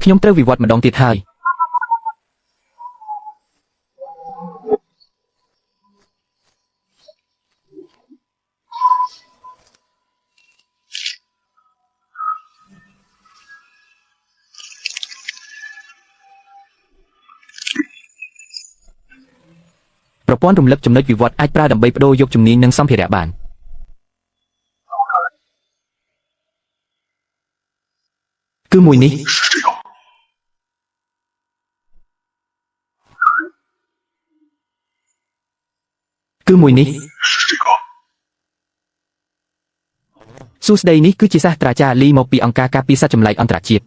ខ្ញុំត្រូវវិវត្តម្ដងទៀតហើយប្រព័ន្ធរំលឹកចំណុចវិវត្តអាចប្រើដើម្បីបដូរយកជំនាញនិងសម្ភារៈបានគឺមួយនេះសួស្តីនេះគឺជាសាស្ត្រាចារ្យលីមកពីអង្គការការពារសត្វចម្លែកអន្តរជាតិ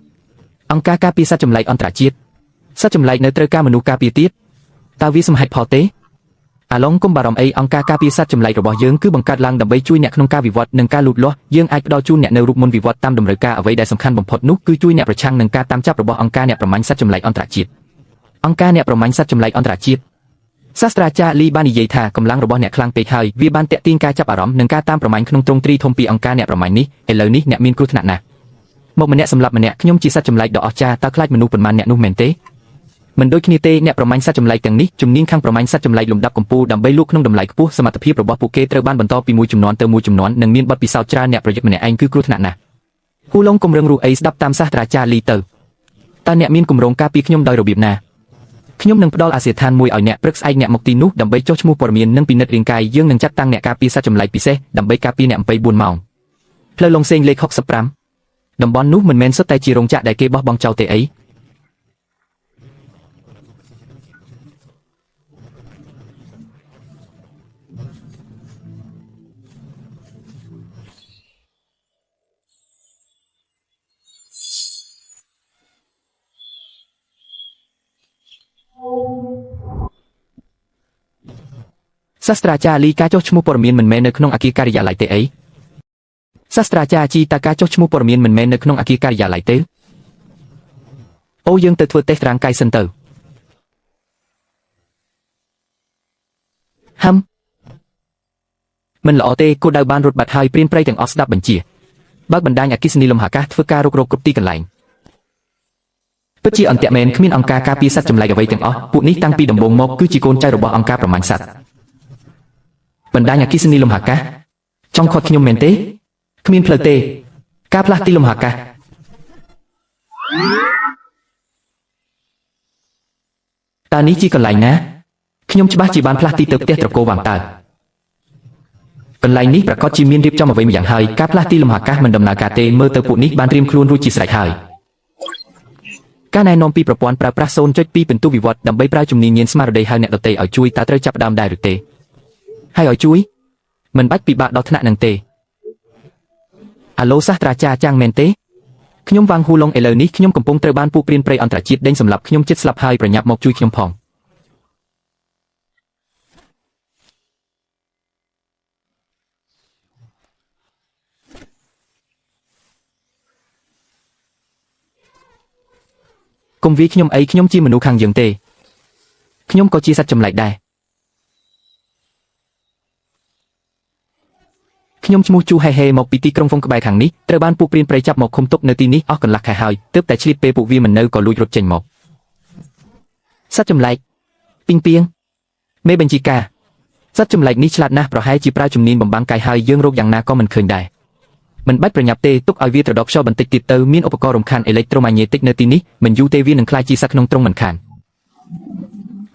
អង្គការការពារសត្វចម្លែកអន្តរជាតិសត្វចម្លែកនៅត្រូវការមនុស្សការពារទៀតតើវាសមហេតុផលទេអាឡុងកុំបារម្ភអីអង្គការការពារសត្វចម្លែករបស់យើងគឺបង្កើតឡើងដើម្បីជួយអ្នកក្នុងការវិវត្តនិងការលូតលាស់យើងអាចផ្ដល់ជូនអ្នកនៅរូបមន្តវិវត្តតាមតម្រូវការអ្វីដែលសំខាន់បំផុតនោះគឺជួយអ្នកប្រឆាំងនឹងការតាមចាប់របស់អង្គការអ្នកប្រមាញ់សត្វចម្លែកអន្តរជាតិអង្គការអ្នកប្រមាញ់សត្វចម្លែកអន្តរជាតិសាស្ត្រាចារ្យលីបាននិយាយថាកម្លាំងរបស់អ្នកខ្លាំងពេកហើយវាបានទាក់ទាញការចាប់អារម្មណ៍និងការតាមប្រមាញ់ក្នុងទ្រង់ទ្រីធំពីអង្គការអ្នកប្រមាញ់នេះឥឡូវនេះអ្នកមានគ្រោះថ្នាក់ណាស់មកម្នាក់សម្រាប់ម្នាក់ខ្ញុំជាសត្វចម្លែកដ៏អស្ចារ្យតើខ្លាចមនុស្សប៉ុន្មានអ្នកនោះមែនទេមិនដូចគ្នាទេអ្នកប្រមាញ់សត្វចម្លែកទាំងនេះជំនាញខាងប្រមាញ់សត្វចម្លែកលំដាប់កម្ពស់ដើម្បីលក់ក្នុងតម្លៃខ្ពស់សមត្ថភាពរបស់ពួកគេត្រូវបានបន្តពីមួយជំនាន់ទៅមួយជំនាន់និងមានបទពិសោធន៍ច្រើនអ្នកប្រយុទ្ធម្នាក់ឯងគឺគ្រោះថ្នាក់ណាស់គូឡុងគម្រឹងរូអីស្ដាប់តាមសាស្ត្រាចារ្យលីទៅតើអ្នកមានគម្រោងការពារខ្ញុំដោយរបៀបណាខ្ញុំនឹងផ្ដល់អាសយដ្ឋានមួយឲ្យអ្នកព្រឹកស្អែកអ្នកមកទីនោះដើម្បីចុះឈ្មោះព័ត៌មាននិងពិនិត្យរាងកាយយើងនឹងចាត់តាំងអ្នកការពារសត្វចម្លែកពិសេសដើម្បីការពារអ្នក24ម៉ោងផ្លូវឡុងសេងលេខ65តំបន់នោះមិនមែនសុទ្ធតែជារោងចក្រដែលគេបោះបង់ចោលទេអីសាស្ត្រាចារ្យលីការចុះឈ្មោះព័ត៌មានមិនមែននៅក្នុងអគារការិយាល័យទេអីសាស្ត្រាចារ្យជីតើការចុះឈ្មោះព័ត៌មានមិនមែននៅក្នុងអគារការិយាល័យទេអូយើងទៅធ្វើតេស្តរាងកាយសិនទៅហឹមមិនល្អទេគោលដៅបានរត់បាត់ហើយព្រានព្រៃទាំងអស់ស្ដាប់បញ្ជាបើកបណ្ដាញអគ្គិសនីលំហាកាសធ្វើការរុករកគ្រប់ទីកន្លែងពិតជាអន្ទាក់មែនគ្មានអង្គការការពារសត្វចម្លែកអ្វីទាំងអស់ពួកនេះតាំងពីដំបូងមកគឺជាកូនចៅរបស់អង្គការប្រមាញ់សត្វបណ្ដាញអគ្គិសនីលំហាកាសចង់ខាត់ខ្ញុំមែនទេគ្មានផ្លូវទេការផ្លាស់ទីលំហាកាសតើនេះជាកន្លែងណាខ្ញុំច្បាស់ជាបានផ្លាស់ទីទៅផ្ទះត្រកូលវ៉ាងតើកន្លែងនេះប្រកាសជាមានរៀបចំអ្វីម្យ៉ាងហើយការផ្លាស់ទីលំហាកាសមិនដំណើរការទេមើលទៅពួកនេះបានត្រៀមខ្លួនរួចជាស្រេចហើយការណែនាំពីប្រព័ន្ធប្រើប្រាស់ 0.2 ពិន្ទុវិវត្តដើម្បីប្រើជំនាញញៀនស្មារតីហៅអ្នកដទៃឲ្យជួយតើត្រូវចាប់ផ្ដើមដែរឬទេហើយឲ្យជួយមិនបាច់ពិបាកដល់ថ្នាក់នឹងទេអាឡូសាស្ត្រាចារ្យចាំងមែនទេខ្ញុំវ៉ាងហ៊ូឡុងឥឡូវនេះខ្ញុំកំពុងត្រូវបានពួកព្រានព្រៃអន្តរជាតិដេញសម្លាប់ខ្ញុំជិតស្លាប់ហើយប្រញាប់មកជួយខ្ញុំផងកុំវាខ្ញុំអីខ្ញុំជាមនុស្សខាងយើងទេខ្ញុំក៏ជាសត្វចម្លែកដែរខ្ញុំឈ្មោះជូហេហេមកពីទីក្រុងហ្វុងក្បែរខាងនេះត្រូវបានពួកព្រានព្រៃចាប់មកឃុំទុកនៅទីនេះអស់កន្លះខែហើយទើបតែឆ្លៀតពេលពួកវាមិននៅក៏លួចរត់ចេញមកសត្វចម្លែកពីងពីងមេបញ្ជីការសត្វចម្លែកនេះឆ្លាតណាស់ប្រហែលជាប្រើជំនាញបំបាំងកាយហើយយើងរកយ៉ាងណាក៏មិនឃើញដែរមិនបាច់ប្រញាប់ទេទុកឲ្យវាត្រដកខ្យល់បន្តិចទៀតទៅមានឧបករណ៍រំខានអេឡិចត្រូម៉ាញ៉េទិកនៅទីនេះមិនយូរទេវានឹងក្លាយជាសត្វក្នុងទ្រុងមិនខាន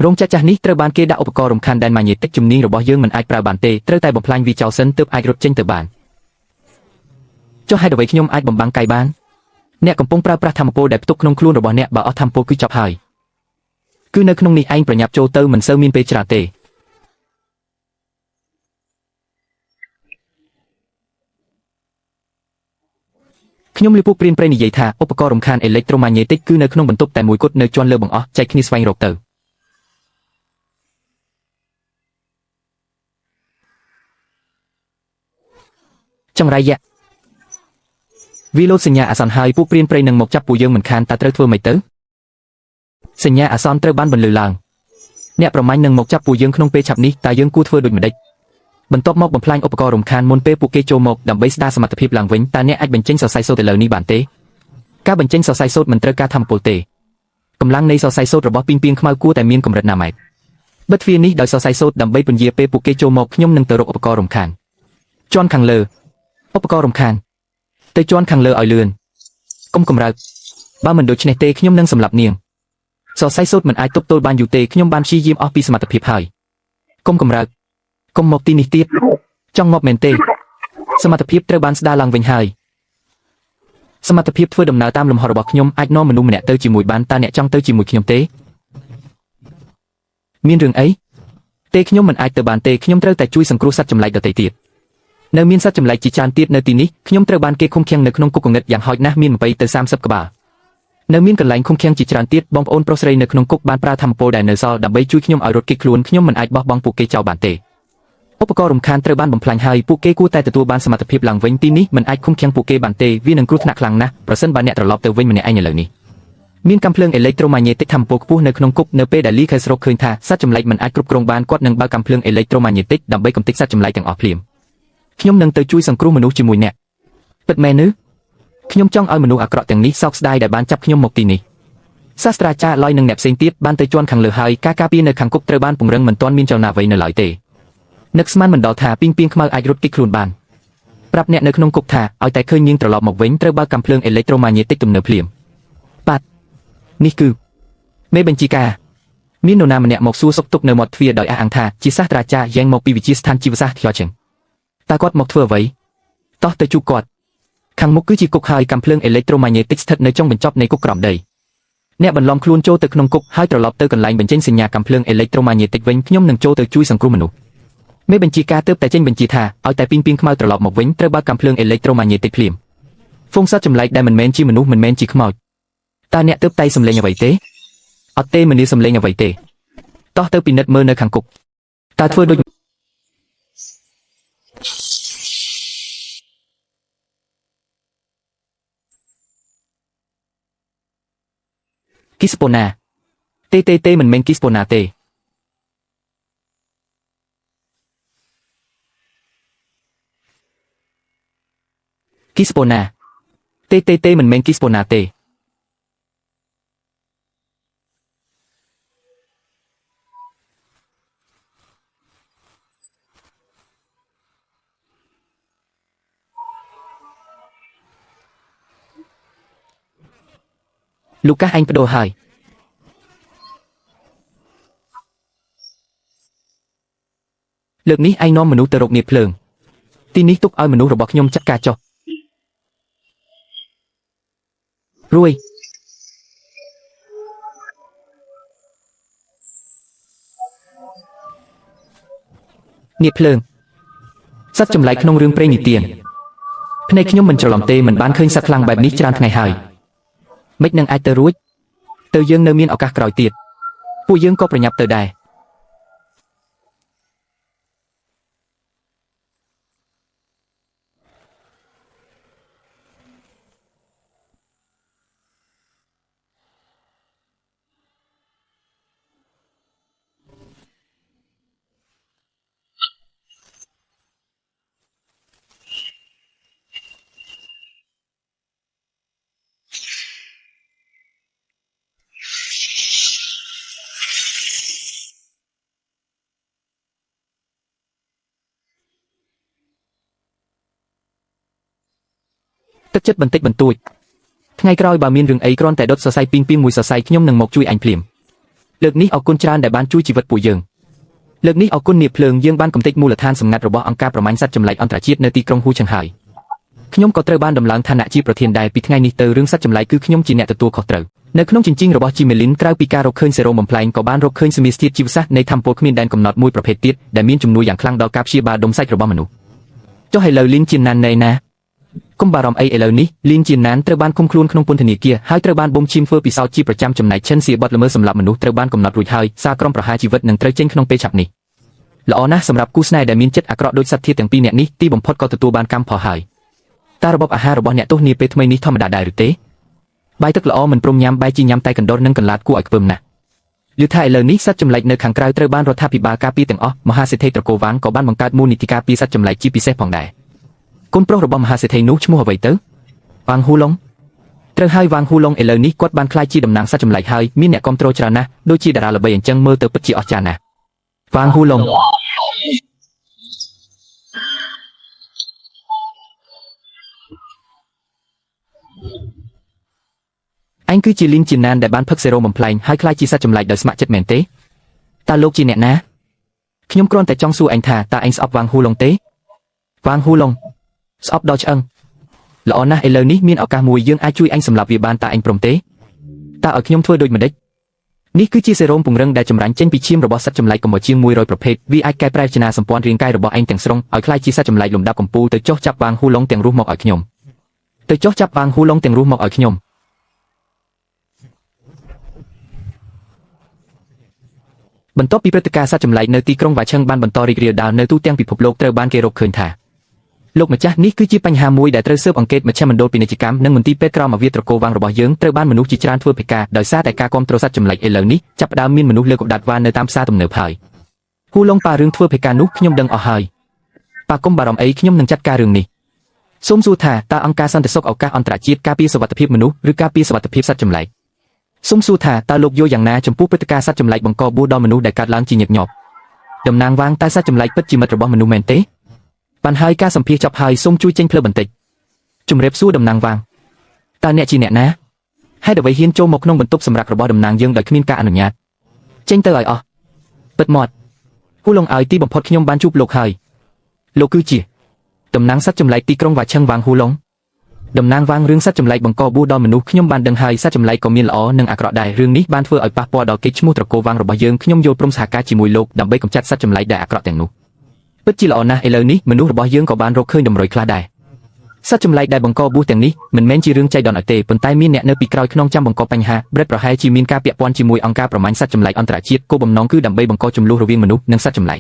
រោងចក្រចាស់នេះត្រូវបានគេដាក់ឧបករណ៍រំខានដែនម៉ាញ៉េទិកជំនាញរបស់យើងមិនអាចប្រើបានទេត្រូវតែបំផ្លាញវាចោលសិនទើបអាចរត់ចេញទៅបានចុះហេតុអ្វីខ្ញុំអាចបំបាំងកាយបានអ្នកកំពុងប្រើប្រាស់ធម្មពលដែលផ្ទុកក្នុងខ្លួនរបស់អ្នកបើអស់ធម្មពលគឺចប់ហើយគឺនៅក្នុងនេះឯងប្រញាប់ចូលទៅមិនសូវមានពេលច្រើនទេខ្ញុំលើពួកព្រានព្រៃនិយាយថាឧបករណ៍រំខានអេឡិចត្រូម៉ាញ៉េទិកគឺនៅក្នុងបន្ទប់តែមួយគត់នៅជាន់លើបង្អស់ចែកគ្នាស្វែងរកទៅចង្រៃយៈវាលោតសញ្ញាអាសន្នហើយពួកព្រានព្រៃនឹងមកចាប់ពួកយើងមិនខានតើត្រូវធ្វើម៉េចទៅសញ្ញាអាសន្នត្រូវបានបន្លឺឡើងអ្នកប្រមាញ់នឹងមកចាប់ពួកយើងក្នុងពេលឆាប់នេះតើយើងគួរធ្វើដូចម្តេចបន្ទាប់មកបំផ្លាញឧបករណ៍រំខានមុនពេលពួកគេចូលមកដើម្បីស្ដារសមត្ថភាពឡើងវិញតើអ្នកអាចបញ្ចេញសរសៃសូត្រឥឡូវនេះបានទេ ការបញ្ចេញសរសៃសូត្រមិនត្រូវការធម្មពលទេកម្លាំងនៃសរសៃសូត្ររបស់ពីងពីងខ្មៅគួរតែមានកម្រិតណាម៉េត្របិទទ្វារនេះដោយសរសៃសូត្រដើម្បីពន្យាពេលពួកគេចូលមកខ្ញុំនឹងទៅរកឧបករណ៍រំខានជាន់ខាងលើឧបករណ៍រំខានទៅជាន់ខាងលើឲ្យលឿនកុំកម្រើកបើមិនដូច្នេះទេខ្ញុំនឹងសម្លាប់នាងសរសៃសូត្រមិនអាចទប់ទល់បានយូរទេខ្ញុំបានព្យាយាមអស់ពីសមត្ថភាពហើយកុំកម្រើកកុំមកទីនេះទៀតចង់ងាប់មែនទេសមត្ថភាពត្រូវបានស្ដារឡើងវិញហើយសមត្ថភាពធ្វើដំណើរតាមលំហរបស់ខ្ញុំអាចនាំមនុស្សម្នាក់ទៅជាមួយបានតើអ្នកចង់ទៅជាមួយខ្ញុំទេមានរឿងអីទេខ្ញុំមិនអាចទៅបានទេខ្ញុំត្រូវតែជួយសង្គ្រោះសត្វចម្លែកដទៃទៀតនៅមានសត្វចម្លែកជាច្រើនទៀតនៅទីនេះខ្ញុំត្រូវបានគេឃុំឃាំងនៅក្នុងគុកកង្និតយ៉ាងហោចណាស់មាន20ទៅ30ក្បាលនៅមានកន្លែងឃុំឃាំងជាច្រើនទៀតបងប្អូនប្រុសស្រីនៅក្នុងគុកបានប្រើធម្មពលដែលនៅសល់ដើម្បីជួយខ្ញុំឲ្យរត់គេចខ្លួនខ្ញុំមិនអាចបោះបង់ពួកគេចោលបានទេឧបករណ៍រំខានត្រូវបានបំផ្លាញហើយពួកគេគួរតែទទួលបានសមត្ថភាពឡើងវិញទីនេះមិនអាចឃុំឃាំងពួកគេបានទេវានឹងគ្រោះថ្នាក់ខ្លាំងណាស់ប្រសិនបើអ្នកត្រឡប់ទៅវិញម្នាក់ឯងឥឡូវនេះមានកាំភ្លើងអេឡិចត្រូម៉ាញ៉េទិកធម្មពលខ្ពស់នៅក្នុងគុកនៅពេលដែលលីខេសរកឃើញថាសត្វចម្លែកមិនអាចគ្រប់គ្រងបានគាត់នឹងបើកកាំភ្លើងអេឡិចត្រូម៉ាញ៉េទិកដើម្បីកំទេចសត្វចម្លែកទាំងអស់ភ្លាមខ្ញុំនឹងទៅជួយសង្គ្រោះមនុស្សជាមួយអ្នកពិតមែនឬខ្ញុំចង់ឲ្យមនុស្សអាក្រក់ទាំងនេះសោកស្ដាយដែលបានចាប់ខ្ញុំមកទីនេះសាស្ត្រាចារ្យឡយនិងអ្នកផ្សេងទៀតបានទៅជាន់ខាងលើហើយការការពារនៅខាងគុកត្រូវបានពង្រឹងមិនទាន់មានចលនាអ្វីនៅឡើយទេនឹកស្មានមិនដល់ថាពីងពីងខ្មៅអាចរត់គេចខ្លួនបានប្រាប់អ្នកនៅក្នុងគុកថាឲ្យតែឃើញនាងត្រឡប់មកវិញត្រូវបើកកាំភ្លើងអេឡិចត្រូម៉ាញ៉េទិកទំនើបភ្លាមបាទនេះគឺមេបញ្ជាការមាននរណាម្នាក់មកសួរសុខទុក្ខនៅមាត់ទ្វារដោយអះអាងថាជាសាស្ត្រាចារ្យយ៉ាងមកពីវិទ្យាស្ថានជីវសាស្ត្រខ្យល់ជើងតើគាត់មកធ្វើអ្វីតោះទៅជួបគាត់ខាងមុខគឺជាគុកហើយកាំភ្លើងអេឡិចត្រូម៉ាញ៉េទិកស្ថិតនៅចុងបញ្ចប់នៃគុកក្រោមដីអ្នកបន្លំខ្លួនចូលទៅក្នុងគុកហើយត្រឡប់ទៅកន្លែងបញ្ចេញសញ្ញាកាំភ្លើងអេឡិចត្រូម៉ាញ៉េទិកវិញខ្ញុំនឹងចូលទៅជួយសង្គ្រោះមនុស្សមេបញ្ជាការទើបតែចេញបញ្ជាថាឲ្យតែពីងពីងខ្មៅត្រឡប់មកវិញត្រូវបើកកាំភ្លើងអេឡិចត្រូម៉ាញ៉េទិកភ្លាមហ្វូងសត្វចម្លែកដែលមិនមែនជាមនុស្សមិនមែនជាខ្មោចតើអ្នកទើបតែសម្លេងអ្វីទេអត់ទេមិនមានសម្លេងអ្វីទេតោះទៅពិនិត្យមើលនៅខាងគុកតើធ្វើដូចគីស្ប៉ូណាទេមិនមែនគីស្ប៉ូណាទេគីស្ប៉ូណាទេមិនមែនគីស្ប៉ូណាទេលូកាសអញបដូរហើយលើកនេះឯងនាំមនុស្សទៅរកនាគភ្លើងទីនេះទុកឲ្យមនុស្សរបស់ខ្ញុំចាត់ការចុះរួយនាគភ្លើងសត្វចម្លែកក្នុងរឿងព្រេងនិទានភ្នែកខ្ញុំមិនច្រឡំទេមិនបានឃើញសត្វខ្លាំងបែបនេះច្រើនថ្ងៃហើយមិននឹងអាចទៅរួចទៅយើងនៅមានឱកាសក្រោយទៀតពួកយើងក៏ប្រញាប់ទៅដែរទឹកចិត្តបន្តិចបន្តួចថ្ងៃក្រោយបើមានរឿងអីគ្រាន់តែដុតសរសៃពីងមួយសរសៃខ្ញុំនឹងមកជួយអញភ្លាមលើកនេះអរគុណច្រើនដែលបានជួយជីវិតពួកយើងលើកនេះអរគុណនាគភ្លើងយើងបានកំទេចមូលដ្ឋានសម្ងាត់របស់អង្គការប្រមាញ់សត្វចម្លែកអន្តរជាតិនៅទីក្រុងហ៊ូឆាងហាយខ្ញុំក៏ត្រូវបានដំឡើងឋានៈជាប្រធានដែរពីថ្ងៃនេះទៅរឿងសត្វចម្លែកគឺខ្ញុំជាអ្នកទទួលខុសត្រូវនៅក្នុងជញ្ជីងរបស់ជីមេលីនក្រៅពីការរកឃើញសេរ៉ូបំផ្លែងក៏បានរកឃើញសមាសធាតុជីវសាស្ត្រនៃធម្មពលគ្មានដែនកំណត់មួយប្រភេទទៀតដែលមានជំនួយយ៉ាងខ្លាំងដល់ការព្យាបាលដុំសាច់របស់មនុស្សចុះឥឡូវលីនជាណានណែណាកុំបារម្ភអីឥឡូវនេះលីនជាណានត្រូវបានឃុំខ្លួនក្នុងពន្ធនាគារហើយត្រូវបានបំឈាមធ្វើពិសោធន៍ជាប្រចាំចំណែកឈិនសៀបត់ល្មើសសម្លាប់មនុស្សត្រូវបានកំណត់រួចហើយសារក្រុមប្រហារជីវិតនឹងត្រូវចេញក្នុងពេលឆាប់នេះល្អណាស់សម្រាប់គូស្នេហ៍ដែលមានចិត្តអាក្រក់ដូចសត្វធាតុទាំងពីរនាក់នេះទីបំផុតក៏ទទួលបានកម្មផលហើយតើរបបអាហាររបស់អ្នកទោសនាពេលថ្មីនេះធម្មតាដែរឬទេបាយទឹកល្អមិនព្រមញ៉ាំបែរជាញ៉ាំតែកណ្ដុរនិងកន្លាតគួរឲ្យខ្ពើមណាស់ឮថាឥឡូវនេះសត្វចម្លែកនៅខាងក្រៅត្រូវបានរដ្ឋាភិបាលការពារទាំងអស់មហាសេដ្ឋីត្រកូលវ៉ាងក៏បានបង្កើតមូលនីតិការពារសត្វចម្លែកជាពិសេសផងដែរកូនប្រុសរបស់មហាសេដ្ឋីនោះឈ្មោះអ្វីទៅវ៉ាងហ៊ូឡុង ត្រូវហើយវ៉ាងហ៊ូឡុងឥឡូវនេះគាត់បានក្លាយជាតំណាងសត្វចម្លែកហើយមានអ្នកគ្រប់គ្រងច្រើនណាស់ដូចជាតារាល្បីអញ្ចឹងមើលទៅពិតជាអស្ចារ្យណាស់វ៉ាងហ៊ូឡុងអញគឺជាលីនជាណានដែលបានផឹកសេរ៉ូបំផ្លែងហើយក្លាយជាសត្វចម្លែកដោយស្ម័គ្រចិត្តមែនទេតើលោកជាអ្នកណាខ្ញុំគ្រាន់តែចង់សួរអញថាតើអញស្អប់វ៉ាងហ៊ូឡុងទេវ៉ាងហ៊ូឡុងស្អប់ដល់ឆ្អឹងល្អណាស់ឥឡូវនេះមានឱកាសមួយយើងអាចជួយអញសម្លាប់វាបានតើអញព្រមទេតើឲ្យខ្ញុំធ្វើដូចម្ដេចនេះគឺជាសេរ៉ូមពង្រឹងដែលចម្រាញ់ចេញពីឈាមរបស់សត្វចម្លែកកម្ពុជាជាង100ប្រភេទវាអាចកែប្រែចនាសម្ព័ន្ធរាងកាយរបស់អញទាំងស្រុងឲ្យក្លាយជាសត្វចម្លែកលំដាប់កំពូលទៅចុះចាប់វ៉ាងហ៊ូឡុងទាំងរស់មកឲ្យខ្ញុំទៅចុះចាប់វ៉ាងហ៊ូឡុងទាំងរស់មកឲ្យខ្ញុំបន្ទាប់ពីព្រឹត្តិការណ៍សត្វចម្លែកនៅទីក្រុងវ៉ាឈឹងបានបន្តរីករាលដាលនៅទូទាំងពិភពលោកត្រូវបានគេរកឃើញថាលោកម្ចាស់នេះគឺជាបញ្ហាមួយដែលត្រូវស៊ើបអង្កេតមជ្ឈមណ្ឌលពាណិជ្ជកម្មនិងមន្ទីរពេទ្យក្រមអាវ៉ាត្រកូលវ៉ាងរបស់យើងត្រូវបានមនុស្សជាច្រើនធ្វើពិការដោយសារតែការគាំទ្រសត្វចម្លែកឥឡូវនេះចាប់ផ្ដើមមានមនុស្សលើកដាត់វ៉ានៅតាមផ្សារទំនើបហើយហ៊ូឡុងប៉ារឿងធ្វើពិការនោះខ្ញុំដឹងអស់ហើយប៉ាកុំបារម្ភអីខ្ញុំនឹងចាត់ការរឿងនេះសូមសួរថាតើអង្គការសន្តិសុខឱកាសអន្តរជាតិការពារសុវត្ថិភាពមនុស្សឬការពារសុវត្ថិភាពសត្វចម្លែកសូមសួរថាតើលោកយល់យ៉ាងណាចំពោះព្រឹត្តិការណ៍សត្វចម្លែកបង្កបួសដល់មនុស្សដែលកើតឡើងជាញឹកញាប់តំណាងវ៉ាងតើសត្វចម្លែកពិតជាមិត្តរបស់មនុស្សមែនទេបានហើយការសម្ភាសចប់ហើយសូមជួយចេញផ្លូវបន្តិចជំរាបសួរតំណាងវ៉ាងតើអ្នកជាអ្នកណាហេតុអ្វីហ៊ានចូលមកក្នុងបន្ទប់សម្រាប់របស់តំណាងយើងដោយគ្មានការអនុញ្ញាតចេញទៅឲ្យអស់ពិតមាត់ហ៊ូឡុងឲ្យទីបំផុតខ្ញុំបានជួបលោកហើយលោកគឺជាតំណាងសត្វចម្លែកទីក្រុងវ៉ាឈឹងវ៉ាងហ៊ូឡុងតំណាងវ៉ាងរឿងសត្វចម្លែកបង្កបួសដល់មនុស្សខ្ញុំបានដឹងហើយសត្វចម្លែកក៏មានល្អនិងអាក្រក់ដែររឿងនេះបានធ្វើឲ្យប៉ះពាល់ដល់កេរ្តិ៍ឈ្មោះត្រកូលវ៉ាងរបស់យើងខ្ញុំយល់ព្រមសហការជាមួយលោកដើម្បីកម្ចាត់សត្វចម្លែកដែលអាក្រក់ទាំងនោះពិតជាល្អណាស់ឥឡូវនេះមនុស្សរបស់យើងក៏បានរកឃើញតម្រុយខ្លះដែរសត្វចម្លែកដែលបង្កបួសទាំងនេះមិនមែនជារឿងចៃដន្យទេប៉ុន្តែមានអ្នកនៅពីក្រោយខ្នងចាំបង្កបញ្ហាប្រេតប្រហែលជាមានការពាក់ព័ន្ធជាមួយអង្គការប្រមាញ់សត្វចម្លែកអន្តរជាតិគោលបំណងគឺដើម្បីបង្កជម្លោះរវាងមនុស្សនិងសត្វចម្លែក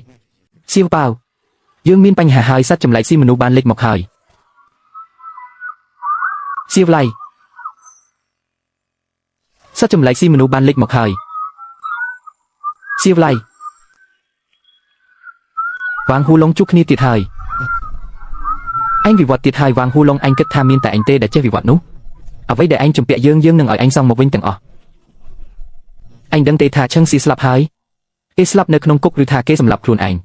សៀវប៉ាវយើងមានបញ្ហាហើយសត្វចម្លែកស៊ីមនុស្សបានលេចមកហើយសៀវឡៃសត្វចម្លែកស៊ីមនុស្សបានលេចមកហើយសៀវឡៃវ៉ាងហ៊ូឡុងជួបគ្នាទៀតហើយអញវិវត្តទៀតហើយវ៉ាងហ៊ូឡុងអញគិតថាមានតែអញទេដែលចេះវិវត្តនោះអ្វីដែលអញជំពាក់យើងនឹងឲ្យអញសងមកវិញទាំងអស់អញដឹងទេថាឈឹងស៊ីស្លាប់ហើយគេស្លាប់នៅក្នុងគុកឬថាគេសម្លាប់ខ្លួនឯង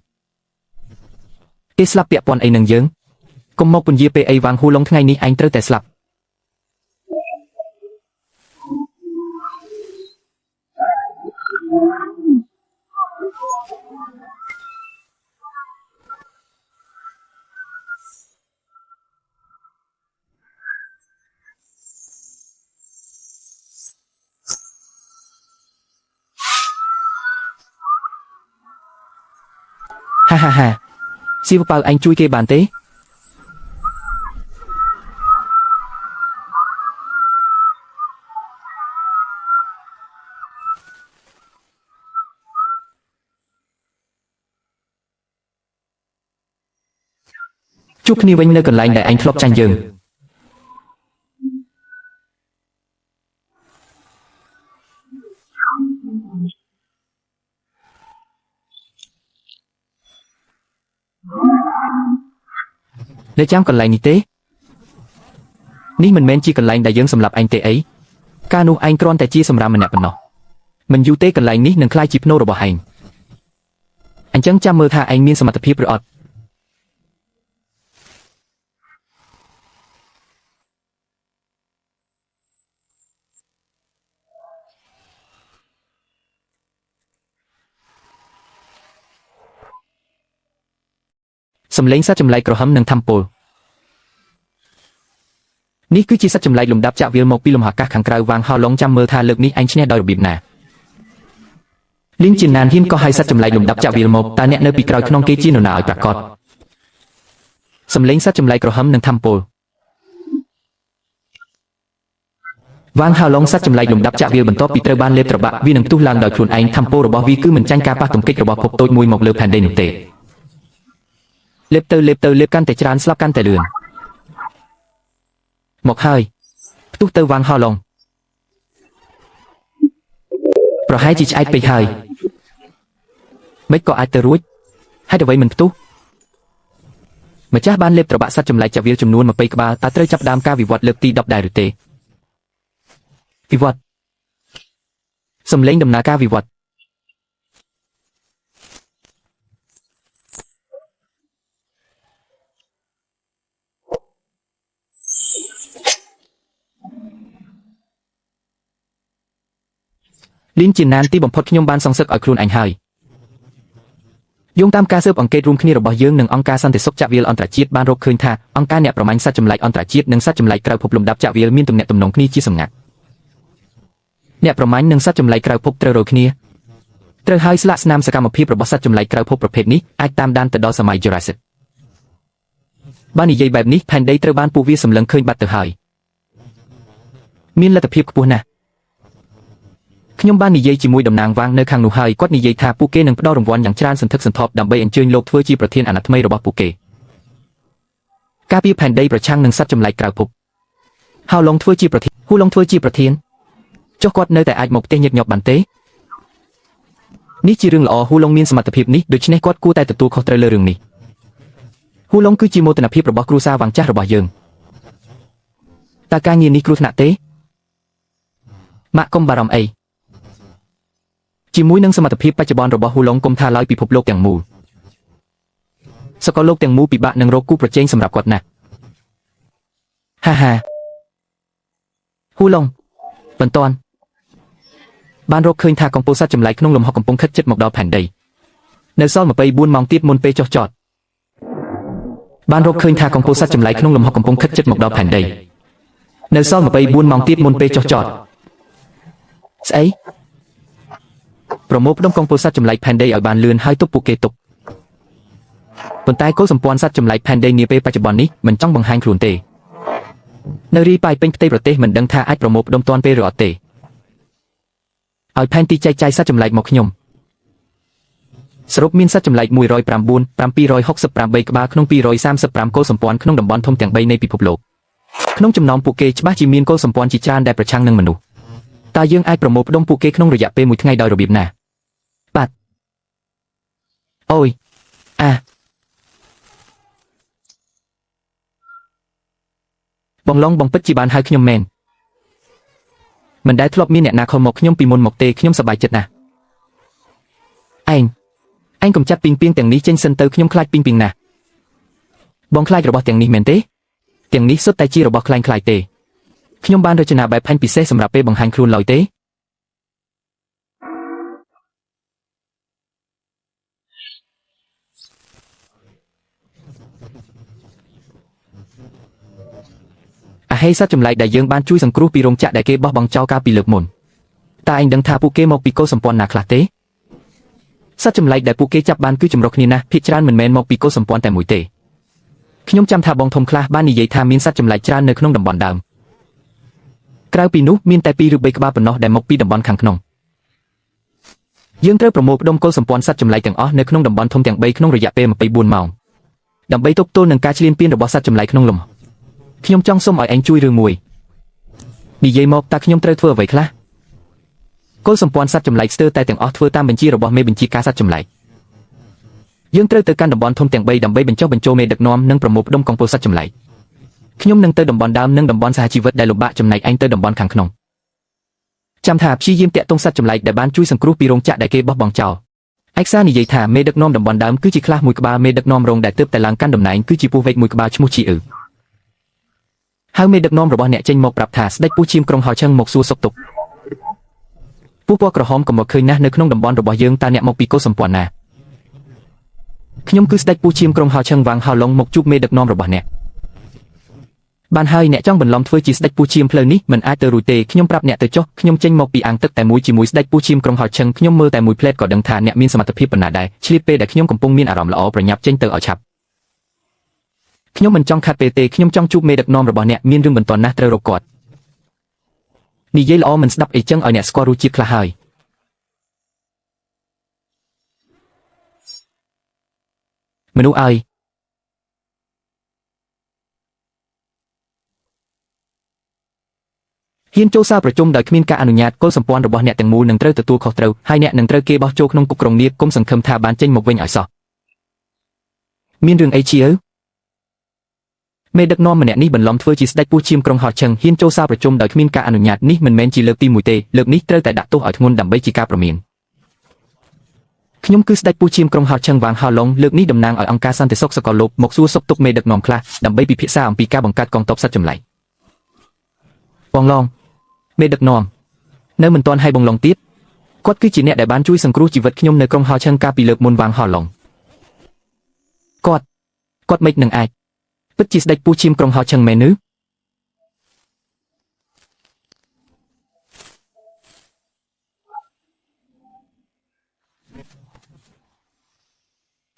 គេស្លាប់ពាក់ព័ន្ធអីនឹងយើងកុំមកពន្យាពេលអីវ៉ាងហ៊ូឡុងថ្ងៃនេះអញត្រូវតែស្លាប់ហាហាហាសៀវប៉ាវអញជួយគេបានទេជួបគ្នាវិញនៅកន្លែងដែលអញធ្លាប់ចាញ់យើងនៅចាំកន្លែងនេះទេនេះមិនមែនជាកន្លែងដែលយើងសម្រាប់អញទេអីការនោះឯងគ្រាន់តែជាសម្រាប់ម្នាក់ប៉ុណ្ណោះមិនយូរទេកន្លែងនេះនឹងក្លាយជាភ្នូររបស់ឯងអញ្ចឹងចាំមើលថាឯងមានសមត្ថភាពឬអត់សំឡេងសត្វចម្លែកក្រហមនិងថាំពលនេះគឺជាសត្វចម្លែកលំដាប់ចាក់វាលមកពីលំហអាកាសខាងក្រៅវ៉ាងហោឡុងចាំមើលថាលើកនេះអញឈ្នះដោយរបៀបណាលីនជាណានហ៊ានក៏ឲ្យសត្វចម្លែកលំដាប់ចាក់វាលមកតើអ្នកនៅពីក្រោយខ្នងគេជានរណាឲ្យប្រកាសសំឡេងសត្វចម្លែកក្រហមនិងថាំពលវ៉ាងហោឡុងសត្វចម្លែកលំដាប់ចាក់វាលបន្ទាប់ពីត្រូវបានលេបត្របាក់វានឹងផ្ទុះឡើងដោយខ្លួនឯងថាំពលរបស់វាគឺមិនចាញ់ការប៉ះទង្គិចរបស់ភពតូចមួយមកលើផែនដីនោះទេលេបទៅលេបកាន់តែច្រើនស្លាប់កាន់តែលឿនមកហើយផ្ទុះទៅវ៉ាងហោឡុងប្រហែលជាឆ្អែតពេកហើយមិនក៏អាចទៅរួចហេតុអ្វីមិនផ្ទុះម្ចាស់បានលេបត្របាក់សត្វចម្លែកចាក់វាលចំនួន20ក្បាលតើត្រូវចាប់ដើមការវិវត្តលើកទី10ដែរឬទេ វិវត្តសំឡេងដំណើរការវិវត្តលីនជាណានទីបំផុតខ្ញុំបានសងសឹកឲ្យខ្លួនអញហើយយោងតាមការស៊ើបអង្កេតរួមគ្នារបស់យើងនិងអង្គការសន្តិសុខចក្រវាលអន្តរជាតិបានរកឃើញថាអង្គការអ្នកប្រមាញ់សត្វចម្លែកអន្តរជាតិនិងសត្វចម្លែកក្រៅភពលំដាប់ចក្រវាលមានទំនាក់ទំនងគ្នាជាសម្ងាត់អ្នកប្រមាញ់និងសត្វចម្លែកក្រៅភពត្រូវរកគ្នាត្រូវហើយស្លាកស្នាមសកម្មភាពរបស់សត្វចម្លែកក្រៅភពប្រភេទនេះអាចតាមដានទៅដល់សម័យ Jurassic បាននិយាយបែបនេះផែនដីត្រូវបានពួកវាសម្លឹងឃើញបាត់ទៅហើយមានលទ្ធភាពខ្ពស់ណាស់ខ្ញុំបាននិយាយជាមួយតំណាងវាងនៅខាងនោះហើយគាត់និយាយថាពួកគេនឹងផ្ដល់រង្វាន់យ៉ាងច្រើនសន្ធឹកសន្ធាប់ដើម្បីអញ្ជើញលោកធ្វើជាប្រធានអាណត្តិថ្មីរបស់ពួកគេការពារផែនដីប្រឆាំងនឹងសត្វចម្លែកក្រៅភពហៅឡុងធ្វើជាប្រធានហ៊ូឡុងធ្វើជាប្រធានចុះគាត់នៅតែអាចមកផ្ទះញឹកញាប់បានទេនេះជារឿងល្អហ៊ូឡុងមានសមត្ថភាពនេះដូច្នេះគាត់គួរតែទទួលខុសត្រូវលើរឿងនេះហ៊ូឡុងគឺជាមោទនភាពរបស់គ្រួសារវាងចាស់របស់យើងតើការងារនេះគ្រោះថ្នាក់ទេម៉ាក់កុំបារម្ភអីជាមួយនឹងសមត្ថភាពបច្ចុប្បន្នរបស់ហ៊ូឡុងគុំថាឡើយពិភពលោកទាំងមូលសកលលោកទាំងមូលពិបាកនឹងរកគូប្រជែងសម្រាប់គាត់ណាស់ហាហាហ៊ូឡុងបន្ទាន់បានរកឃើញថាកំពូលសត្វចម្លែកក្នុងលំហកំពុងខិតជិតមកដល់ផែនដីនៅសល់24ម៉ោងទៀតមុនពេលចុះចតបានរកឃើញថាកំពូលសត្វចម្លែកក្នុងលំហកំពុងខិតជិតមកដល់ផែនដីនៅសល់24ម៉ោងទៀតមុនពេលចុះចតស្អីប្រមូលផ្ដុំកំពូលសត្វចម្លែកផែនដីឲ្យបានលឿនហើយទប់ពួកគេទុកប៉ុន្តែគោលសម្ព័ន្ធសត្វចម្លែកផែនដីនាពេលបច្ចុប្បន្ននេះមិនចង់បង្ហាញខ្លួនទេនៅរីប៉ាយពេញផ្ទៃប្រទេសមិនដឹងថាអាចប្រមូលផ្ដុំទាន់ពេលឬអត់ទេឲ្យផែនទីចែកចាយសត្វចម្លែកមកខ្ញុំសរុបមានសត្វចម្លែក109 768ក្បាលក្នុង235គោលសម្ព័ន្ធក្នុងតំបន់ធំទាំង3នៃពិភពលោកក្នុងចំណោមពួកគេច្បាស់ជាមានគោលសម្ព័ន្ធជាច្រើនដែលប្រឆាំងនឹងមនុស្សតើយើងអាចប្រមូលផ្ដុំពួកគេក្នុងរយៈពេល1ថ្ងៃដោយរបៀបណាបាទអូយបងឡុងបងពិតជាបានហៅខ្ញុំមែនមិនដែលធ្លាប់មានអ្នកណាខលមកខ្ញុំពីមុនមកទេខ្ញុំសប្បាយចិត្តណាស់ឯងកុំចាត់ពីងទាំងនេះចេញសិនទៅខ្ញុំខ្លាចពីងណាស់បងខ្លាចរបស់ទាំងនេះមែនទេទាំងនេះសុទ្ធតែជារបស់ខ្លាយទេខ្ញុំបានរចនាបែបផែនពិសេសសម្រាប់ពេលបង្ហាញខ្លួនឡើយទេអាហេសត្វចម្លែកដែលយើងបានជួយសង្គ្រោះពីរោងចក្រដែលគេបោះបង់ចោលកាលពីលើកមុនតើឯងដឹងថាពួកគេមកពីគោលសម្ព័ន្ធណាខ្លះទេសត្វចម្លែកដែលពួកគេចាប់បានគឺចម្រុះគ្នាណាស់ភាគច្រើនមិនមែនមកពីគោលសម្ព័ន្ធតែមួយទេខ្ញុំចាំថាបងធំខ្លះបាននិយាយថាមានសត្វចម្លែកច្រើននៅក្នុងតំបន់ដើមក្រៅពីនោះមានតែ2ឬ3ក្បាលប៉ុណ្ណោះដែលមកពីតំបន់ខាងក្នុងយើងត្រូវប្រមូលផ្ដុំគោលសម្ព័ន្ធសត្វចម្លែកទាំងអស់នៅក្នុងតំបន់ធំទាំង3ក្នុងរយៈពេល24ម៉ោងដើម្បីទប់ទល់នឹងការឈ្លានពានរបស់សត្វចម្លែកក្នុងលំខ្ញុំចង់សុំឲ្យឯងជួយរឿងមួយនិយាយមកតើខ្ញុំត្រូវធ្វើអ្វីខ្លះគោលសម្ព័ន្ធសត្វចម្លែកស្ទើរតែទាំងអស់ធ្វើតាមបញ្ជារបស់មេបញ្ជាការសត្វចម្លែកយើងត្រូវទៅកាន់តំបន់ធំទាំង3ដើម្បីបញ្ចុះបញ្ចូលមេដឹកនាំនិងប្រមូលផ្ដុំកំពូលសត្វចម្លែកខ្ញុំនឹងទៅតំបន់ដើមនិងតំបន់សហជីវិតដែលលំបាកចំណែកឯងទៅតំបន់ខាងក្នុងចាំថាព្យាយាមតាក់ទងសត្វចម្លែកដែលបានជួយសង្គ្រោះពីរោងចក្រដែលគេបោះបង់ចោលឯកសារនិយាយថាមេដឹកនាំតំបន់ដើមគឺជាខ្លះមួយក្បាលមេដឹកនាំរងដែលទើបតែឡើងកាន់តំណែងគឺជាពស់វែកមួយក្បាលឈ្មោះជីអ៊ឺហើយមេដឹកនាំរបស់អ្នកចេញមកប្រាប់ថាស្ដេចពស់ឈាមក្រុងហោឆឹងមកសួរសុខទុក្ខពស់ពណ៌ក្រហមក៏មកឃើញណាស់នៅក្នុងតំបន់របស់យើងតើអ្នកមកពីគោលសម្ព័ន្ធណាខ្ញុំគឺស្ដេចពស់ឈាមក្រុងហោឆឹងវាងហៅឡុងមកជួបមេដឹកនាំរបស់អ្នកបានហើយអ្នកចង់បន្លំធ្វើជាស្ដេចពស់ឈាមផ្លូវនេះមិនអាចទៅរួចទេខ្ញុំប្រាប់អ្នកទៅចុះខ្ញុំចេញមកពីអាងទឹកតែមួយជាមួយស្ដេចពស់ឈាមក្រុងហោឆឹងខ្ញុំមើលតែមួយផ្លែតក៏ដឹងថាអ្នកមានសមត្ថភាពប៉ុណ្ណាដែរឆ្លៀតពេលដែលខ្ញុំកំពុងមានអារម្មណ៍ល្អប្រញាប់ចេញទៅឲ្យឆាប់ខ្ញុំមិនចង់ខាត់ពេលទេខ្ញុំចង់ជួបមេដឹកនាំរបស់អ្នកមានរឿងបន្ទាន់ណាស់ត្រូវរកគាត់និយាយល្អមិនស្ដាប់អីចឹងឲ្យអ្នកស្គាល់រសជាតិខ្លះហើយមនុស្សអើយហ៊ានចូលសារប្រជុំដោយគ្មានការអនុញ្ញាតគោលសម្ព័ន្ធរបស់អ្នកទាំងមូលនឹងត្រូវទទួលខុសត្រូវហើយអ្នកនឹងត្រូវគេបោះចូលក្នុងគុកក្រុងនាគគុំសង្ឃឹមថាបានចេញមកវិញឲ្យសោះមានរឿងអីជា មេដឹកនាំម្នាក់នេះបន្លំធ្វើជាស្ដេចពូឈៀមក្រុងហោះឈឹងហ៊ានចូលសារប្រជុំដោយគ្មានការអនុញ្ញាតនេះមិនមែនជាលើកទី1ទេលើកនេះត្រូវតែដាក់ទោសឲ្យធ្ងន់ដើម្បីជាការប្រមានខ្ញុំគឺស្ដេចពូឈៀមក្រុងហោះឈឹងវ៉ាងហោឡុងលើកនេះតំណាងឲ្យអង្គការសន្តិសុខសកលលោកមកសួរសុខទុក្ខមេដឹកនាំខ្លះដើម្បីពិភាក្សាអំពីការបង្កើតកងទ័ពសត្វចម្លែកបងឡងមេដឹកនាំនៅមិនទាន់ឲ្យបងឡងទៀតគាត់គឺជាអ្នកដែលបានជួយសង្គ្រោះជីវិតខ្ញុំនៅក្រុងហោឈឹងកាលពីលើកមុនវ៉ាងហោឡុងគាត់មិននឹងអាចពិតជាស្ដេចពូឈៀមក្រុងហោឈឹងមែនឬ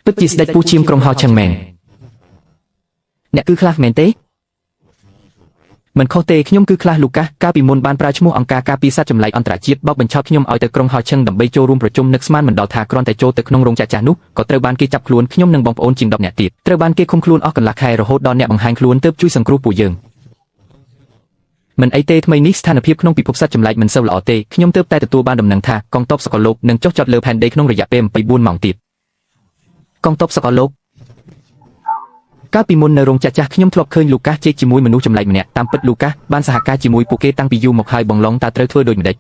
ពិតជាស្ដេចពូឈៀមក្រុងហោឈឹងមែនអ្នកគឺខ្លះមែនទេមិនខុសទេខ្ញុំគឺខ្លះលូកាសកាលពីមុនបានប្រើឈ្មោះអង្គការការពារសត្វចម្លែកអន្តរជាតិបោកបញ្ឆោតខ្ញុំឲ្យទៅក្រុងហោឈឹងដើម្បីចូលរួមប្រជុំនឹកស្មានមិនដល់ថាគ្រាន់តែចូលទៅក្នុងរោងចក្រចាស់នោះក៏ត្រូវបានគេចាប់ខ្លួនខ្ញុំនិងបងប្អូនជាង10នាក់ទៀតត្រូវបានគេឃុំខ្លួនអស់កន្លះខែរហូតដល់អ្នកបង្ហាញខ្លួនទើបជួយសង្គ្រោះពួកយើងមិនអីទេថ្មីនេះស្ថានភាពក្នុងពិភពសត្វចម្លែកមិនសូវល្អទេខ្ញុំទើបតែទទួលបានដំណឹងថាកងទ័ពសកលលោកនឹងចុះចតលើផែនដីក្នុងរយៈពេល24ម៉ោងទៀតកងទ័ពសកលលោកកាលពីមុននៅរោងចក្រចាស់ខ្ញុំធ្លាប់ឃើញលូកាសជែកជាមួយមនុស្សចម្លែកម្នាក់តាមពិតលូកាសបានសហការជាមួយពួកគេតាំងពីយូរមកហើយបងឡងតើត្រូវធ្វើដូចម្តេច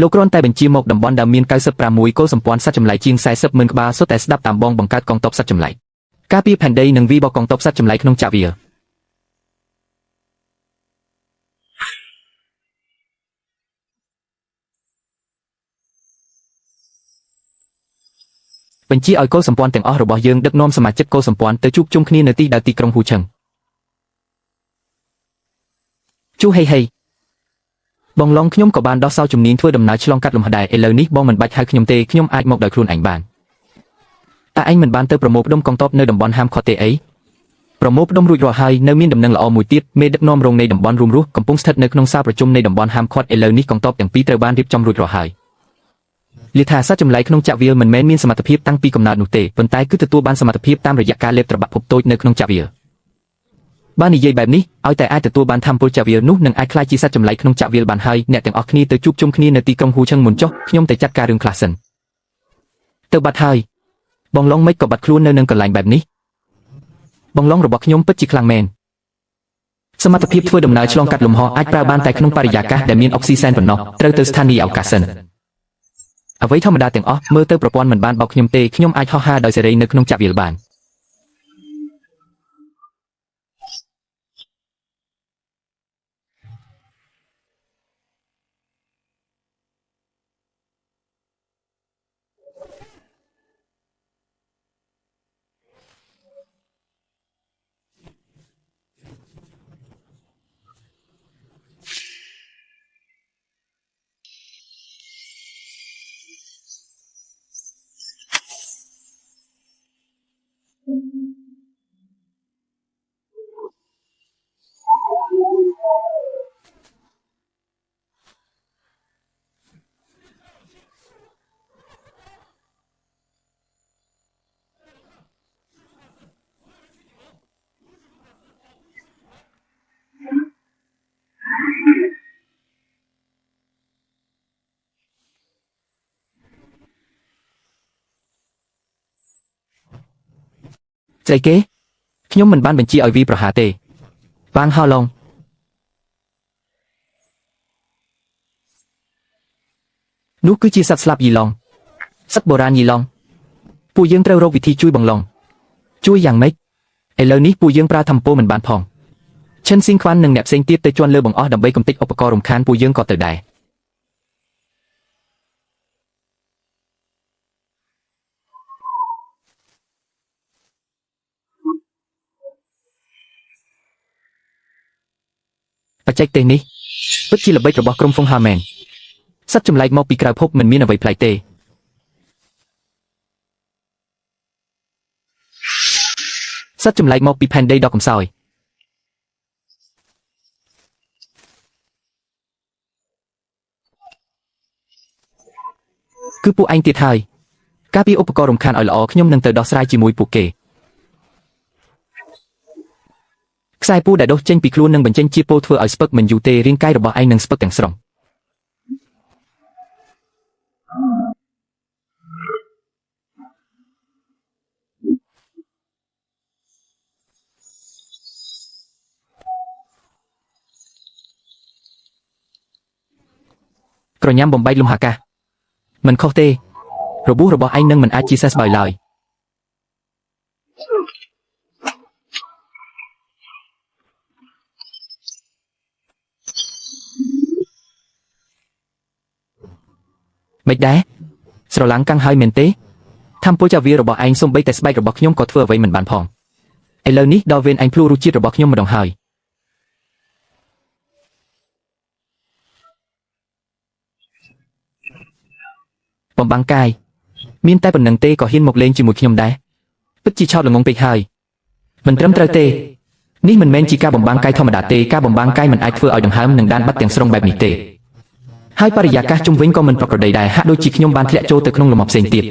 លោកគ្រាន់តែបញ្ជាមកតំបន់ដែលមាន96គោលសម្ព័ន្ធសត្វចម្លែកជាង40ម៉ឺនក្បាលសុទ្ធតែស្ដាប់តាមបងបង្កើតកងទ័ពសត្វចម្លែកការពារផែនដីនិងវាយបកកងទ័ពសត្វចម្លែកក្នុងចាក់វាបញ្ជាឲ្យគោលសម្ព័ន្ធទាំងអស់របស់យើងដឹកនាំសមាជិកគោលសម្ព័ន្ធទៅជួបជុំគ្នានៅទីក្រុងហ៊ូឈឹងជួហេហេបងឡងខ្ញុំក៏បានដោះសោជំនាញធ្វើដំណើរឆ្លងកាត់លំហដែរឥឡូវនេះបងមិនបាច់ហៅខ្ញុំទេខ្ញុំអាចមកដោយខ្លួនឯងបានតើឯងមិនបានទៅប្រមូលផ្ដុំកងទ័ពនៅតំបន់ហាមឃាត់ទេអីប្រមូលផ្ដុំរួចរាល់ហើយនៅមានដំណឹងល្អមួយទៀតមេដឹកនាំរងនៃតំបន់រួមរស់កំពុងស្ថិតនៅក្នុងសាលប្រជុំនៃតំបន់ហាមឃាត់ឥឡូវនេះកងទ័ពទាំងពីរត្រូវបានរៀបចំរួចរាល់ហើយលាថាសត្វចម្លែកក្នុងចាក់វាលមិនមែនមានសមត្ថភាពតាំងពីកំណើតនោះទេប៉ុន្តែគឺទទួលបានសមត្ថភាពតាមរយៈការលេបត្របាក់ភពតូចនៅក្នុងចាក់វាលបាននិយាយបែបនេះឲ្យតែអាចទទួលបានធម៌ពលចាក់វាលនោះនឹងអាចខ្លាចជាសត្វចម្លែកក្នុងចាក់វាលបានហើយអ្នកទាំងអស់គ្នាទៅជួបជុំគ្នានៅទីក្រុងហ៊ូឈឹងមុនចុះខ្ញុំទៅចាត់ការរឿងខ្លះសិនទៅបាត់ហើយបងឡងមិនក៏បាត់ខ្លួននៅនឹងកន្លែងបែបនេះបងឡងរបស់ខ្ញុំពិតជាខ្លាំងមែនសមត្ថភាពធ្វើដំណើរឆ្លងកាត់លំហអាចប្រើបានតែក្នុងបរិយាកាសដែលមានអុកស៊ីសែនប៉ុណ្ណោះត្រូវទៅស្ថានីយ៍អវកាសសិនអ្វីធម្មតាទាំងអស់មើលទៅប្រព័ន្ធមិនបានបោកខ្ញុំទេខ្ញុំអាចហោះហើរដោយសេរីនៅក្នុងចាក់វាលបានស្អីគេខ្ញុំមិនបានបញ្ជាឲ្យវាប្រហារទេវ៉ាងហោឡុងនោះគឺជាសត្វស្លាប់យីឡុងសត្វបុរាណយីឡុងពួកយើងត្រូវរកវិធីជួយបងឡុងជួយយ៉ាងម៉េចឥឡូវនេះពួកយើងប្រើធម្មពលមិនបានផងឈិនស៊ីងខ្វាន់និងអ្នកផ្សេងទៀតទៅជន់លើបង្អស់ដើម្បីកំទេចឧបករណ៍រំខានពួកយើងក៏ទៅដែរបច្ចេកទេសនេះពិតជាល្បិចរបស់ក្រុមហ្វុងហាមែនសត្វចម្លែកមកពីក្រៅភពមិនមានអ្វីប្លែកទេសត្វចម្លែកមកពីផែនដីដ៏កំសោយគឺពួកឯងទៀតហើយការពារឧបករណ៍រំខានឲ្យល្អខ្ញុំនឹងទៅដោះស្រាយជាមួយពួកគេខ្សែពូដែលដុសចេញពីខ្លួននឹងបញ្ចេញជាពលធ្វើឲ្យស្ពឹកមិនយូរទេរាងកាយរបស់ឯងនឹងស្ពឹកទាំងស្រុង ក្រញាំបំបីលំហាកាសមិនខុសទេរបួសរបស់ឯងនឹងមិនអាចជាសះស្បើយឡើយមិនដែរស្រឡាំងកាំងហើយមែនទេធម្មពលចាវារបស់ឯងសំបីតែស្បែករបស់ខ្ញុំក៏ធ្វើអ្វីមិនបានផងឥឡូវនេះដល់វេនឯងភ្លុះរសជាតិរបស់ខ្ញុំម្ដងហើយបំបាំងកាយមានតែប៉ុណ្្នឹងទេក៏ហ៊ានមកលេងជាមួយខ្ញុំដែរពិតជាឆោតល្ងងពេកហើយមិនត្រឹមត្រូវទេនេះមិនមែនជាការបំបាំងកាយធម្មតាទេការបំបាំងកាយមិនអាចធ្វើឲ្យដង្ហើមនិងដានបាត់ទាំងស្រុងបែបនេះទេហើយបរិយាកាសជុំវិញក៏មិនប្រក្រតីដែរហាក់ដូចជាខ្ញុំបានធ្លាក់ចូលទៅក្នុងលំហផ្សេងទៀត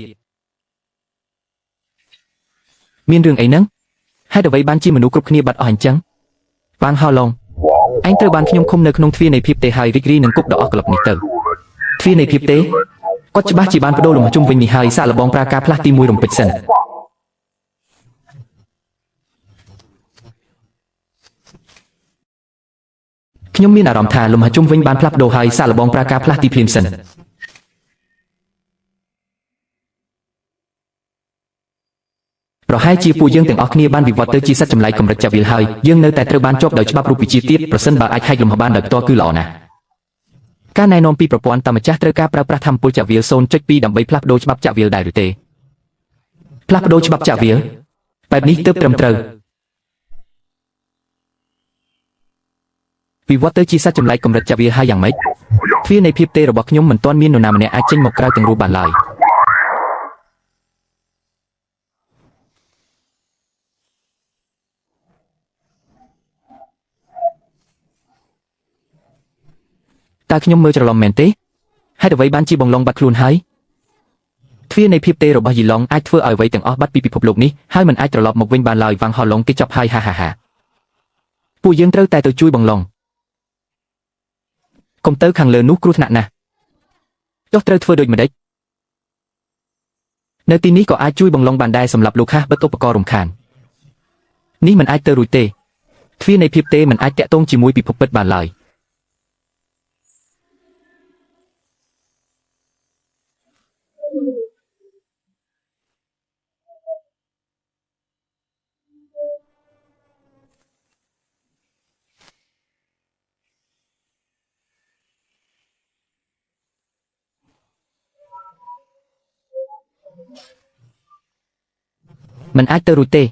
មានរឿងអីហ្នឹងហេតុអ្វីបានជាមនុស្សគ្រប់គ្នាបាត់អស់អញ្ចឹងវ៉ាងហោឡុងឯងត្រូវបានខ្ញុំឃុំនៅក្នុងទ្វារនៃភាពទេហើយរីករាយនឹងគុកដ៏អស់ក្លឹបនេះទៅទ្វារនៃភាពទេគាត់ច្បាស់ជាបានបដូរលំហជុំវិញនេះហើយសាក់លបងប្រើការផ្លាស់ទី1រំពេចសិនខ្ញុំមានអារម្មណ៍ថាលំហជុំវិញបានផ្លាស់ប្ដូរហើយសាក់លបងប្រើការផ្លាស់ទីភ្លាមសិនប្រហែលជាពួកយើងទាំងអស់គ្នាបានវិវត្តទៅជាសត្វចម្លែកកម្រិតចាវិលហើយយើងនៅតែត្រូវបានជាប់ដោយច្បាប់រូបវិទ្យាទៀតប្រសិនបើអាចហែកលំហបានដោយផ្ទាល់គឺល្អណាស់ការណែនាំពីប្រព័ន្ធតាមម្ចាស់ត្រូវការប្រើប្រាស់ធម្មពលចាវិល 0.2 ដើម្បីផ្លាស់ប្ដូរច្បាប់ចាវិលដែរឬទេផ្លាស់ប្ដូរច្បាប់ចាវិលបែបនេះទើបត្រឹមត្រូវវិវត្តទៅជាសត្វចម្លែកកម្រិតចាវិលហើយយ៉ាងម៉េចទ្វារនៃភាពទេរបស់ខ្ញុំមិនទាន់មាននរណាម្នាក់អាចចេញមកក្រៅទាំងរូបបានឡើយតើខ្ញុំមើលច្រឡំមែនទេហេតុអ្វីបានជាបងឡុងបាត់ខ្លួនហើយទ្វារនៃភាពទេរបស់យីឡុងអាចធ្វើឲ្យអ្វីទាំងអស់បាត់ពីពិភពលោកនេះហើយមិនអាចត្រឡប់មកវិញបានឡើយវ៉ាងហោឡុងគេចាប់ហើយហាហាពួកយើងត្រូវតែទៅជួយបងឡុងកុំទៅខាងលើនោះគ្រោះថ្នាក់ណាស់ចុះត្រូវធ្វើដូចម្ដេចនៅទីនេះក៏អាចជួយបងឡុងបានដែរសម្រាប់លោកខាសបិទឧបករណ៍រំខាននេះមិនអាចទៅរួចទេទ្វារនៃភាពទេមិនអាចតាក់ទងជាមួយពិភពពិតបានឡើយមិនអាចទៅរួចទេ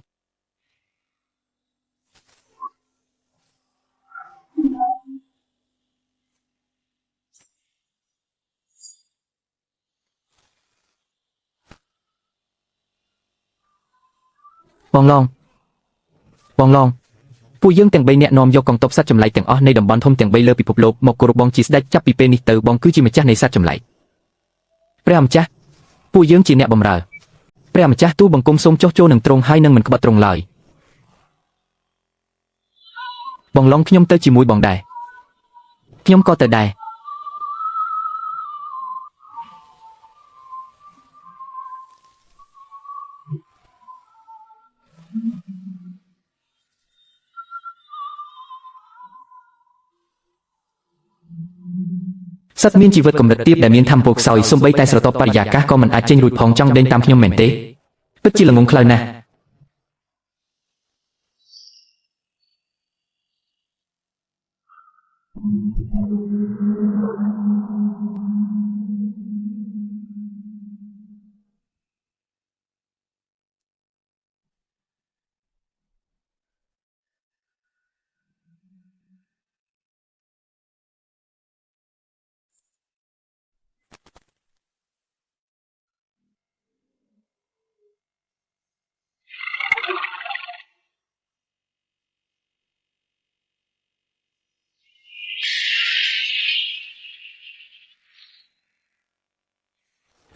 បងឡុងពួកយើងទាំង3នាក់នាំយកកងទ័ពសត្វចម្លែកទាំងអស់នៃតំបន់ធំទាំង3លើពិភពលោកមកគោរពបងជាស្ដេចចាប់ពីពេលនេះទៅបងគឺជាម្ចាស់នៃសត្វចម្លែកព្រះម្ចាស់ពួកយើងជាអ្នកបម្រើព្រះម្ចាស់ទូបង្គំសូមចុះចូលនឹងទ្រង់ហើយនឹងមិនក្បត់ទ្រង់ឡើយបងឡុងខ្ញុំទៅជាមួយបងដែរខ្ញុំក៏ទៅដែរសត្វមានជីវិតកម្រិតទាបដែលមានធម្មពលខ្សោយសូម្បីតែស្រទាប់បរិយាកាសក៏មិនអាចចេញរួចផងចង់ដេញតាមខ្ញុំមែនទេពិតជាល្ងងខ្លៅណាស់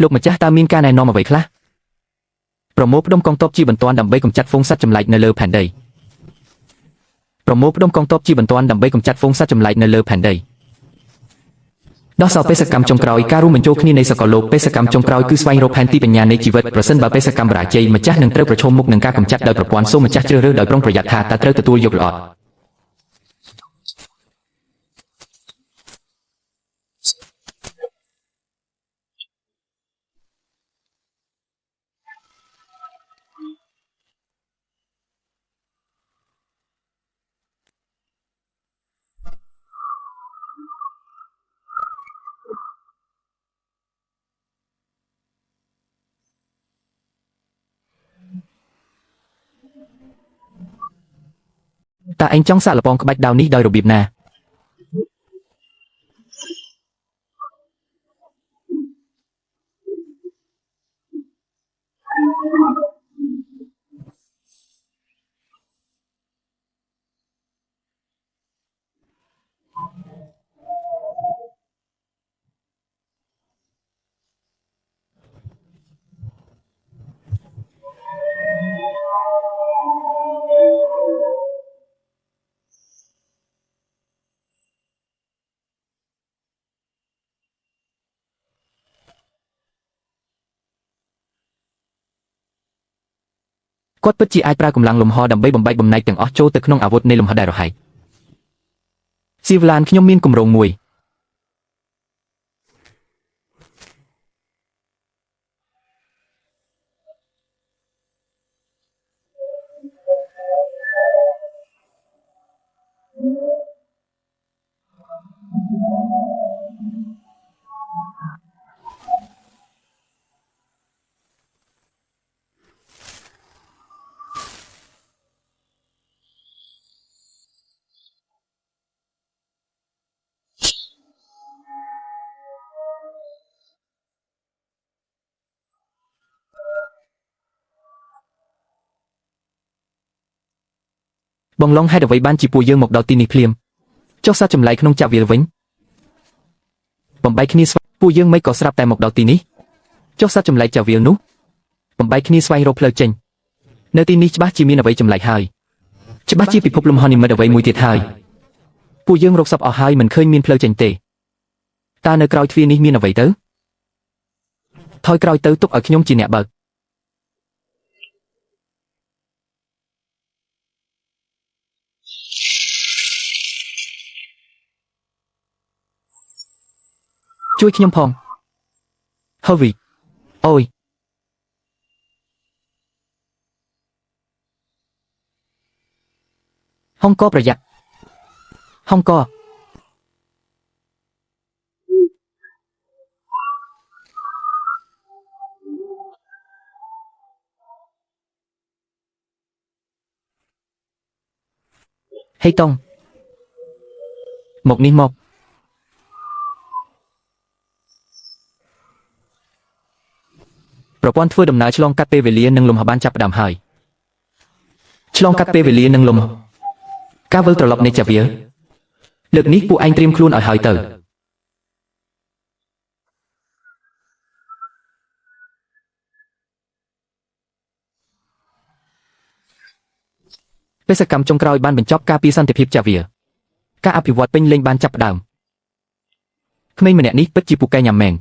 លោកម្ចាស់តើមានការណែនាំអ្វីខ្លះប្រមូលផ្ដុំកងទ័ពជាបន្ទាន់ដើម្បីកម្ចាត់ហ្វូងសត្វចម្លែកនៅលើផែនដីដោះសោបេសកម្មចុងក្រោយការរួមបញ្ចូលគ្នានៃសកលលោកបេសកម្មចុងក្រោយគឺស្វែងរកផែនទីបញ្ញានៃជីវិតប្រសិនបើបេសកម្មបរាជ័យម្ចាស់នឹងត្រូវប្រឈមមុខនឹងការកម្ចាត់ដោយប្រព័ន្ធសូមម្ចាស់ជ្រើសរើសដោយប្រុងប្រយ័ត្នថាតើត្រូវទទួលយកល្អ តើឯងចង់សាក់លបងក្បាច់ដាវនេះដោយរបៀបណា គាត់ពិតជាអាចប្រើកម្លាំងលំហដើម្បីបំបែកបំណែកទាំងអស់ចូលទៅក្នុងអាវុធនៃលំហដែលរហែកស៊ីវឡានខ្ញុំមានគម្រោងមួយបងឡុងហេតុអ្វីបានជាពួកយើងមកដល់ទីនេះភ្លាមចុះសត្វចម្លែកក្នុងចាក់វាលវិញបំបែកគ្នាស្វែងពួកយើងមិនក៏ស្រាប់តែមកដល់ទីនេះចុះសត្វចម្លែកចាក់វាលនោះបំបែកគ្នាស្វែងរកផ្លូវចេញនៅទីនេះច្បាស់ជាមានអ្វីចម្លែកហើយច្បាស់ជាពិភពលំហនិមិត្តអ្វីមួយទៀតហើយពួកយើងរកសពអស់ហើយមិនឃើញមានផ្លូវចេញទេតើនៅក្រោយទ្វារនេះមានអ្វីទៅថយក្រោយទៅទុកឲ្យខ្ញុំជាអ្នកបើកជួយខ្ញុំផងហូវីអូយហុងកប្រយ័ត្នហុងកហេតុងមកនេះមកប្រព័ន្ធធ្វើដំណើរឆ្លងកាត់ពេលវេលានិងលំហបានចាប់ផ្ដើមហើយឆ្លងកាត់ពេលវេលានិងលំហការវិលត្រឡប់នៃចាវាលើកនេះពួកឯងត្រៀមខ្លួនឲ្យហើយទៅបេសកកម្មចុងក្រោយបានបញ្ចប់ការពីសន្តិភាពចាវាការអភិវឌ្ឍពេញលេញបានចាប់ផ្ដើមក្មេងម្នាក់នេះពិតជាពូកែញ៉ាំមែង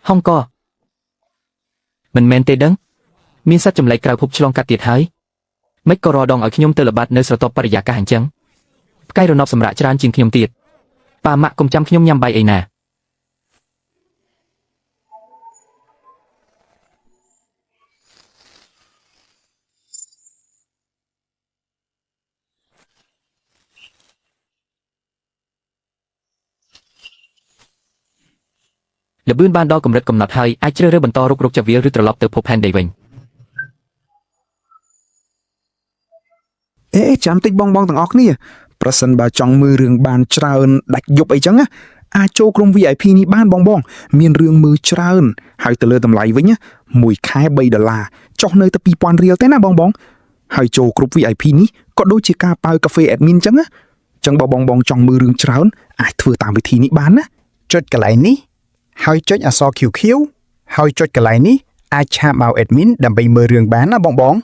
ហុងកមិនមែនទេដឹងមានសត្វចម្លែកក្រៅភពឆ្លងកាត់ទៀតហើយមិនក៏រដងឲ្យខ្ញុំទៅល្បាតនៅស្រទាប់បរិយាកាសអញ្ចឹងផ្កាយរណបសម្រាប់ច្រើនជាងខ្ញុំទៀតប៉ាម៉ាក់កុំចាំខ្ញុំញ៉ាំបាយអីណាលបឿនបានដល់កម្រិតកំណត់ហើយអាចជ្រើសរើសបន្តរុករកចាវាលឬត្រឡប់ទៅភពផែនដីវិញចាំតិចបងទាំងអស់គ្នាប្រសិនបើចង់មើលរឿងបានច្រើនដាច់យប់អីចឹងអាចចូលក្រុម VIP នេះបានបងមានរឿងមើលច្រើនហើយទៅលើតម្លៃវិញមួយខែ$3ចុះនៅតែ$2000រៀលទេណាបងហើយចូលក្រុម VIP នេះក៏ដូចជាការប៉ាវកាហ្វេ admin ចឹងចឹងបើបងចង់មើលរឿងច្រើនអាចធ្វើតាមវិធីនេះបានណាចុចកន្លែងនេះហើយចុចអក្សរ QQ ហើយចុចកន្លែងនេះអាចឆាបមក admin ដើម្បីមើលរឿងបានណាបង